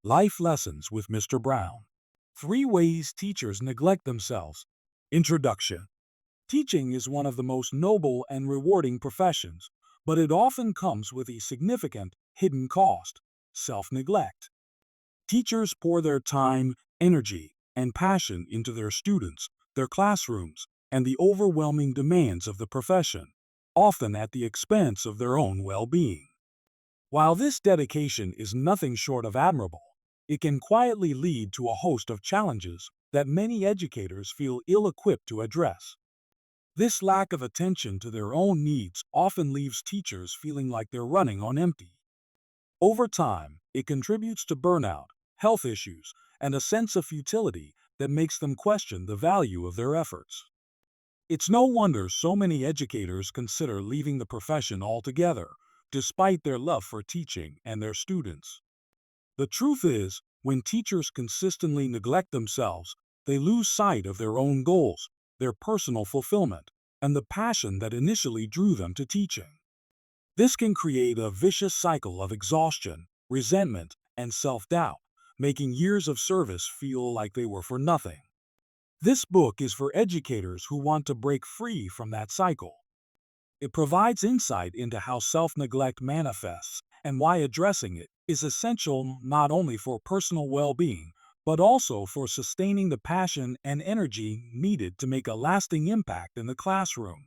Life Lessons with Mr. Brown. 3 Ways Teachers Neglect Themselves. Introduction. Teaching is one of the most noble and rewarding professions, but it often comes with a significant, hidden cost: self neglect. Teachers pour their time, energy, and passion into their students, their classrooms, and the overwhelming demands of the profession, often at the expense of their own well being. While this dedication is nothing short of admirable, it can quietly lead to a host of challenges that many educators feel ill equipped to address. This lack of attention to their own needs often leaves teachers feeling like they're running on empty. Over time, it contributes to burnout, health issues, and a sense of futility that makes them question the value of their efforts. It's no wonder so many educators consider leaving the profession altogether, despite their love for teaching and their students. The truth is, when teachers consistently neglect themselves, they lose sight of their own goals, their personal fulfillment, and the passion that initially drew them to teaching. This can create a vicious cycle of exhaustion, resentment, and self doubt, making years of service feel like they were for nothing. This book is for educators who want to break free from that cycle. It provides insight into how self neglect manifests and why addressing it is essential not only for personal well being, but also for sustaining the passion and energy needed to make a lasting impact in the classroom.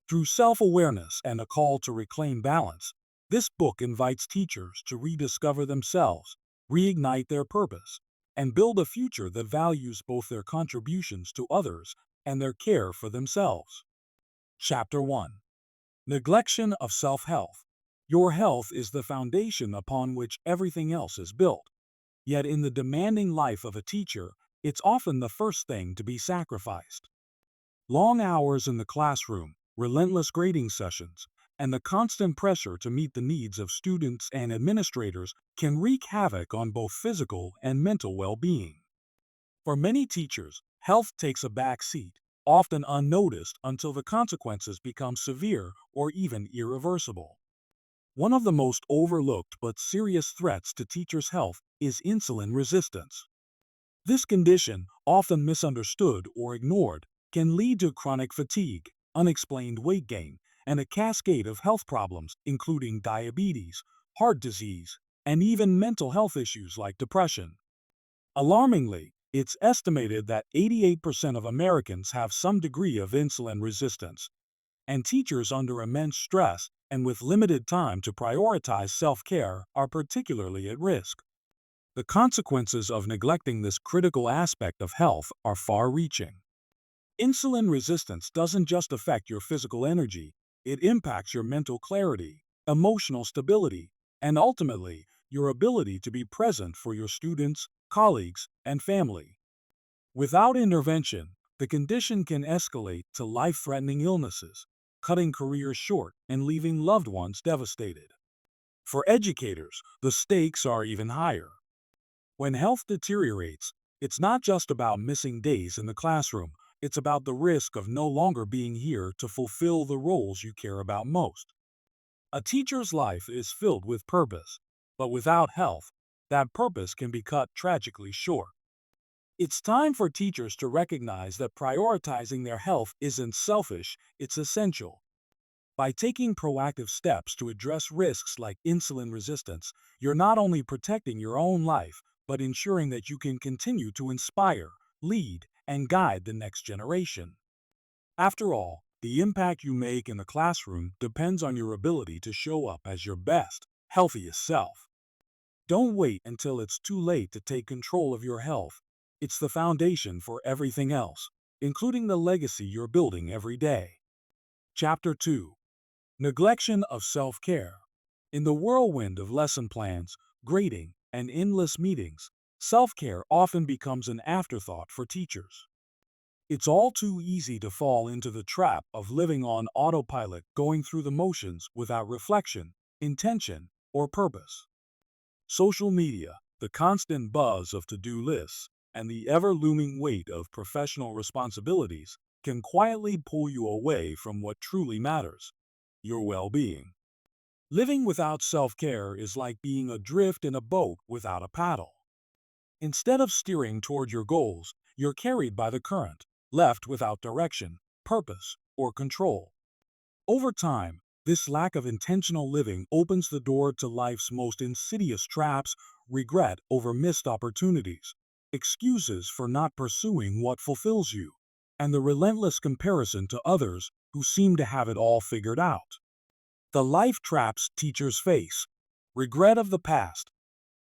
Through self awareness and a call to reclaim balance, this book invites teachers to rediscover themselves, reignite their purpose, and build a future that values both their contributions to others and their care for themselves. Chapter 1. Neglection of Self-Health. Your health is the foundation upon which everything else is built. Yet in the demanding life of a teacher, it's often the first thing to be sacrificed. Long hours in the classroom, relentless grading sessions, and the constant pressure to meet the needs of students and administrators can wreak havoc on both physical and mental well-being. For many teachers, health takes a back seat, often unnoticed until the consequences become severe or even irreversible. One of the most overlooked but serious threats to teachers' health is insulin resistance. This condition, often misunderstood or ignored, can lead to chronic fatigue, unexplained weight gain, and a cascade of health problems including diabetes, heart disease, and even mental health issues like depression. Alarmingly, it's estimated that 88% of Americans have some degree of insulin resistance, and teachers under immense stress and with limited time to prioritize self-care are particularly at risk. The consequences of neglecting this critical aspect of health are far-reaching. Insulin resistance doesn't just affect your physical energy, it impacts your mental clarity, emotional stability, and ultimately, your ability to be present for your students, colleagues, and family. Without intervention, the condition can escalate to life-threatening illnesses, cutting careers short and leaving loved ones devastated. For educators, the stakes are even higher. When health deteriorates, it's not just about missing days in the classroom, it's about the risk of no longer being here to fulfill the roles you care about most. A teacher's life is filled with purpose, but without health, that purpose can be cut tragically short. It's time for teachers to recognize that prioritizing their health isn't selfish, it's essential. By taking proactive steps to address risks like insulin resistance, you're not only protecting your own life, but ensuring that you can continue to inspire, lead, and guide the next generation. After all, the impact you make in the classroom depends on your ability to show up as your best, healthiest self. Don't wait until it's too late to take control of your health. It's the foundation for everything else, including the legacy you're building every day. Chapter 2. Neglection of Self-Care. In the whirlwind of lesson plans, grading, and endless meetings, self-care often becomes an afterthought for teachers. It's all too easy to fall into the trap of living on autopilot, going through the motions without reflection, intention, or purpose. Social media, the constant buzz of to-do lists, and the ever-looming weight of professional responsibilities can quietly pull you away from what truly matters: your well-being. Living without self-care is like being adrift in a boat without a paddle. Instead of steering toward your goals, you're carried by the current, left without direction, purpose, or control. Over time, this lack of intentional living opens the door to life's most insidious traps: regret over missed opportunities, excuses for not pursuing what fulfills you, and the relentless comparison to others who seem to have it all figured out. The life traps teachers face: regret of the past.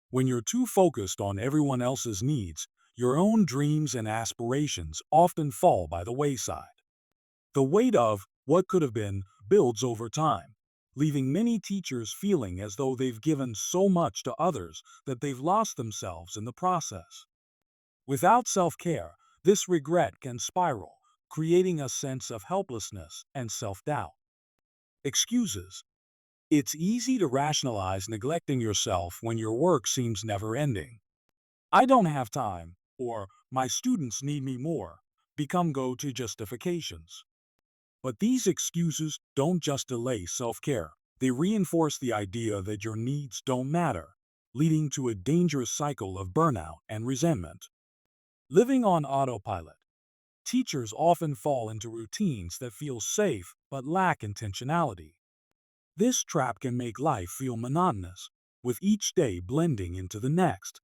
When you're too focused on everyone else's needs, your own dreams and aspirations often fall by the wayside. The weight of what could have been builds over time, leaving many teachers feeling as though they've given so much to others that they've lost themselves in the process. Without self-care, this regret can spiral, creating a sense of helplessness and self-doubt. Excuses. It's easy to rationalize neglecting yourself when your work seems never-ending. "I don't have time," or "my students need me more," become go-to justifications. But these excuses don't just delay self-care, they reinforce the idea that your needs don't matter, leading to a dangerous cycle of burnout and resentment. Living on autopilot. Teachers often fall into routines that feel safe but lack intentionality. This trap can make life feel monotonous, with each day blending into the next.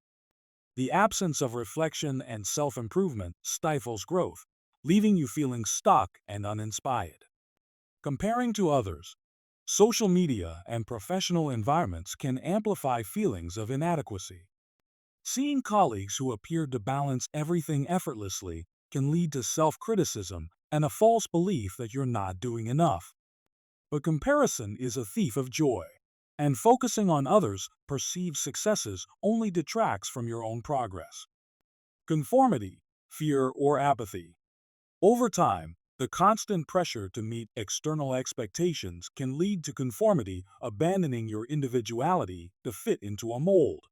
The absence of reflection and self-improvement stifles growth, leaving you feeling stuck and uninspired. Comparing to others. Social media and professional environments can amplify feelings of inadequacy. Seeing colleagues who appear to balance everything effortlessly can lead to self-criticism and a false belief that you're not doing enough. But comparison is a thief of joy, and focusing on others' perceived successes only detracts from your own progress. Conformity, fear, or apathy. Over time, the constant pressure to meet external expectations can lead to conformity, abandoning your individuality to fit into a mold.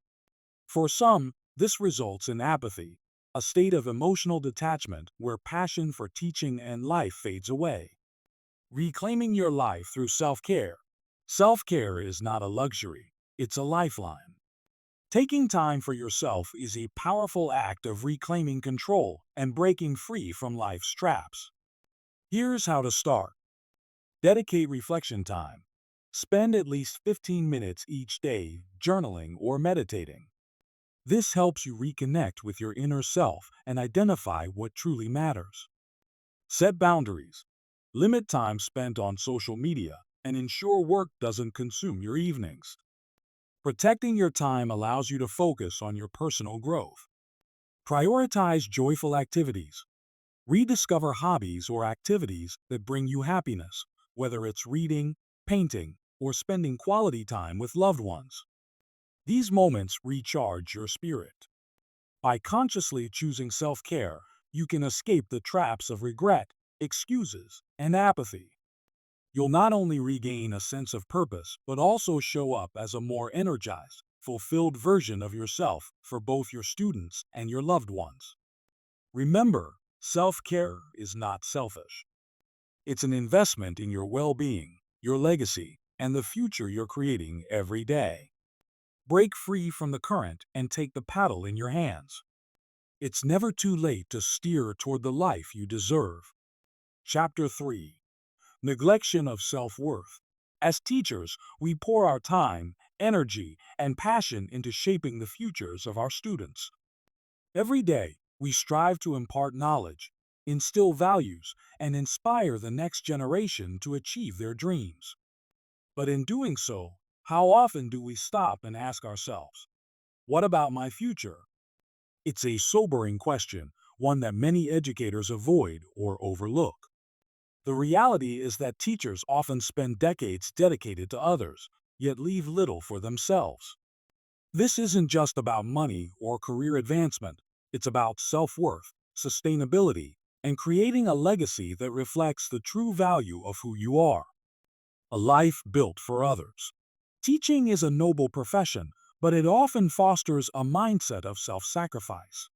For some, this results in apathy, a state of emotional detachment where passion for teaching and life fades away. Reclaiming your life through self-care. Self-care is not a luxury, it's a lifeline. Taking time for yourself is a powerful act of reclaiming control and breaking free from life's traps. Here's how to start. Dedicate reflection time. Spend at least 15 minutes each day journaling or meditating. This helps you reconnect with your inner self and identify what truly matters. Set boundaries. Limit time spent on social media and ensure work doesn't consume your evenings. Protecting your time allows you to focus on your personal growth. Prioritize joyful activities. Rediscover hobbies or activities that bring you happiness, whether it's reading, painting, or spending quality time with loved ones. These moments recharge your spirit. By consciously choosing self-care, you can escape the traps of regret, excuses, and apathy. You'll not only regain a sense of purpose, but also show up as a more energized, fulfilled version of yourself for both your students and your loved ones. Remember, self-care is not selfish. It's an investment in your well-being, your legacy, and the future you're creating every day. Break free from the current and take the paddle in your hands. It's never too late to steer toward the life you deserve. Chapter 3. Neglection of self-worth. As teachers, we pour our time, energy, and passion into shaping the futures of our students. Every day, we strive to impart knowledge, instill values, and inspire the next generation to achieve their dreams. But in doing so, how often do we stop and ask ourselves, what about my future? It's a sobering question, one that many educators avoid or overlook. The reality is that teachers often spend decades dedicated to others, yet leave little for themselves. This isn't just about money or career advancement, it's about self-worth, sustainability, and creating a legacy that reflects the true value of who you are. A life built for others. Teaching is a noble profession, but it often fosters a mindset of self-sacrifice.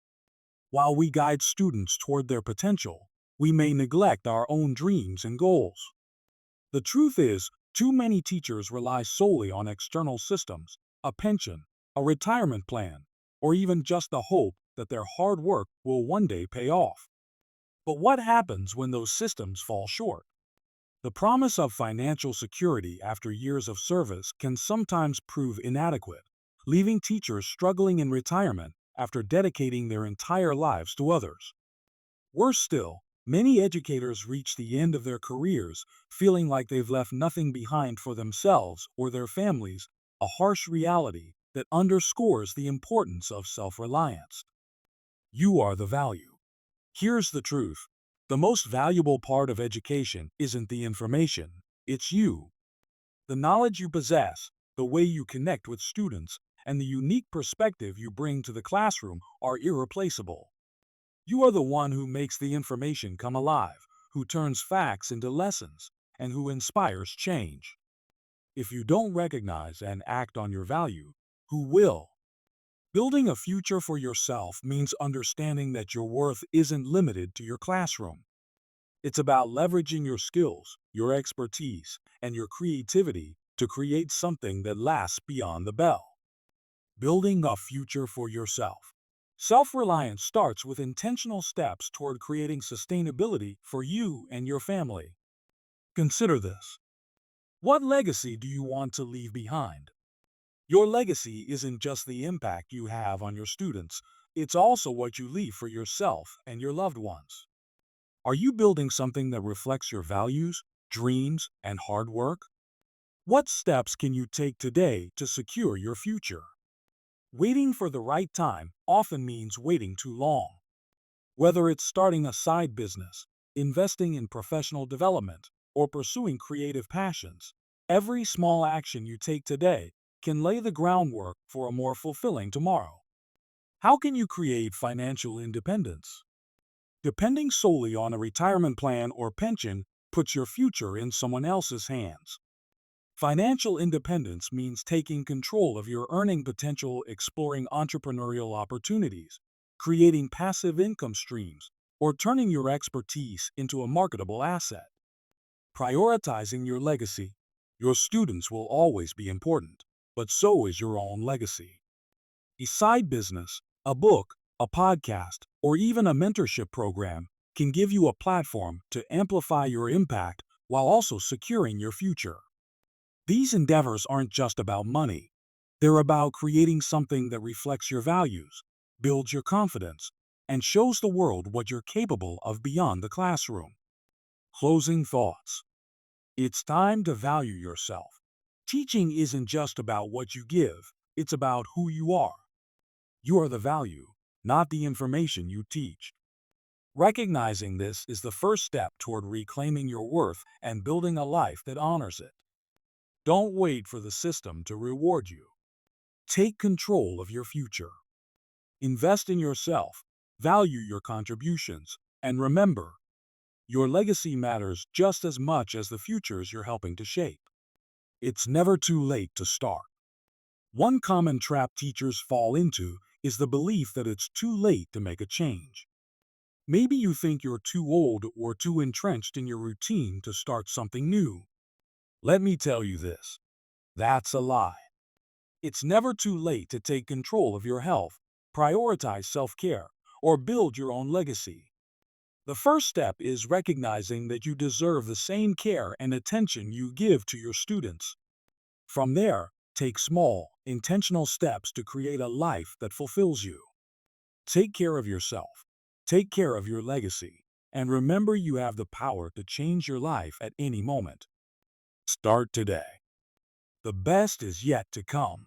While we guide students toward their potential, we may neglect our own dreams and goals. The truth is, Too many teachers rely solely on external systems, a pension, a retirement plan, or even just the hope that their hard work will one day pay off. But what happens when those systems fall short? The promise of financial security after years of service can sometimes prove inadequate, leaving teachers struggling in retirement after dedicating their entire lives to others. Worse still, many educators reach the end of their careers feeling like they've left nothing behind for themselves or their families, a harsh reality that underscores the importance of self-reliance. You are the value. Here's the truth. The most valuable part of education isn't the information, it's you. The knowledge you possess, the way you connect with students, and the unique perspective you bring to the classroom are irreplaceable. You are the one who makes the information come alive, who turns facts into lessons, and who inspires change. If you don't recognize and act on your value, who will? Building a future for yourself means understanding that your worth isn't limited to your classroom. It's about leveraging your skills, your expertise, and your creativity to create something that lasts beyond the bell. Building a future for yourself. Self-reliance starts with intentional steps toward creating sustainability for you and your family. Consider this. What legacy do you want to leave behind? Your legacy isn't just the impact you have on your students, it's also what you leave for yourself and your loved ones. Are you building something that reflects your values, dreams, and hard work? What steps can you take today to secure your future? Waiting for the right time often means waiting too long. Whether it's starting a side business, investing in professional development, or pursuing creative passions, every small action you take today can lay the groundwork for a more fulfilling tomorrow. How can you create financial independence? Depending solely on a retirement plan or pension puts your future in someone else's hands. Financial independence means taking control of your earning potential, exploring entrepreneurial opportunities, creating passive income streams, or turning your expertise into a marketable asset. Prioritizing your legacy. Your students will always be important, but so is your own legacy. A side business, a book, a podcast, or even a mentorship program can give you a platform to amplify your impact while also securing your future. These endeavors aren't just about money. They're about creating something that reflects your values, builds your confidence, and shows the world what you're capable of beyond the classroom. Closing thoughts. It's time to value yourself. Teaching isn't just about what you give, it's about who you are. You are the value, not the information you teach. Recognizing this is the first step toward reclaiming your worth and building a life that honors it. Don't wait for the system to reward you. Take control of your future. Invest in yourself, value your contributions, and remember, your legacy matters just as much as the futures you're helping to shape. It's never too late to start. One common trap teachers fall into is the belief that it's too late to make a change. Maybe you think you're too old or too entrenched in your routine to start something new. Let me tell you this. That's a lie. It's never too late to take control of your health, prioritize self-care, or build your own legacy. The first step is recognizing that you deserve the same care and attention you give to your students. From there, take small, intentional steps to create a life that fulfills you. Take care of yourself, take care of your legacy, and remember you have the power to change your life at any moment. Start today. The best is yet to come.